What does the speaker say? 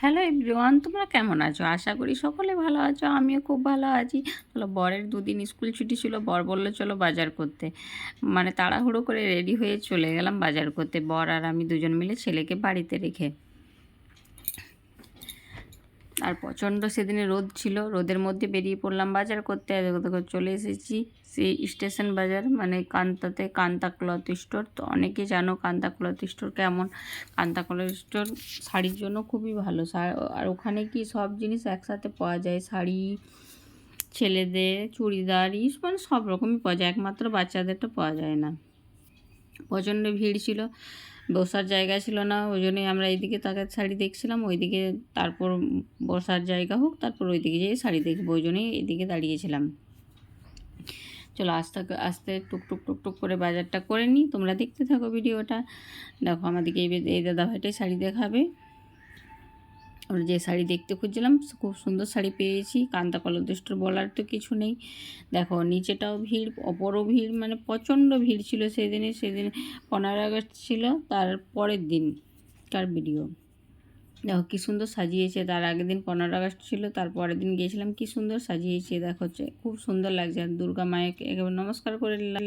Hello everyone, তোমরা কেমন আছো? আশা করি সকলে ভালো আছো। আমিও খুব ভালো আছি। চলো, বরের দুদিন স্কুল ছুটি ছিল। বর বললো চলো বাজার করতে। মানে তাড়াহুড়ো করে রেডি হয়ে চলে গেলাম বাজার করতে, বর আর আমি দুজন মিলে ছেলেকে বাড়িতে রেখে। আর প্রচণ্ড সেদিনে রোদ ছিল, রোদের মধ্যে বেরিয়ে পড়লাম বাজার করতে। দেখো চলে এসেছি সেই স্টেশন বাজার, মানে কান্তাতে, কান্তা ক্লথ স্টোর। তো অনেকে জানো কান্তা ক্লথ স্টোর কেমন। কান্তা ক্লথ স্টোর শাড়ির জন্য খুবই ভালো। আর ওখানে কি সব জিনিস একসাথে পাওয়া যায়, শাড়ি, ছেলেদের চুড়িদার, মানে সব রকমই পাওয়া যায়, একমাত্র বাচ্চাদেরটা পাওয়া যায় না। প্রচণ্ড ভিড় ছিল, বসার জায়গা ছিল না, ওই জন্যই আমরা এইদিকে তাকে শাড়ি দেখছিলাম, ওইদিকে তারপর বসার জায়গা হোক, তারপর ওইদিকে যেয়ে শাড়ি দেখবো, ওই জন্যই এইদিকে দাঁড়িয়েছিলাম। চলো আস্তে আস্তে টুকটুক টুকটুক করে বাজারটা করে নিই, তোমরা দেখতে থাকো ভিডিওটা। দেখো আমাদেরকে এই দাদা ভাইটাই শাড়ি দেখাবে। আমরা যে শাড়ি দেখতে খুঁজছিলাম খুব সুন্দর শাড়ি পেয়েছি। কান্তা কলর স্টোর বলার তো কিছু নেই। দেখো নিচেটাও ভিড়, অপরও ভিড়, মানে প্রচণ্ড ভিড় ছিল সেদিন 15 আগস্ট ছিল, তার পরের দিনকার ভিডিও। দেখো কী সুন্দর সাজিয়েছে। তার আগের দিন 15 আগস্ট ছিল, তার পরের দিন গিয়েছিলাম, কী সুন্দর সাজিয়েছে। দেখো খুব সুন্দর লাগছে। আর দুর্গা মায়ের একেবারে নমস্কার করে নিলাম।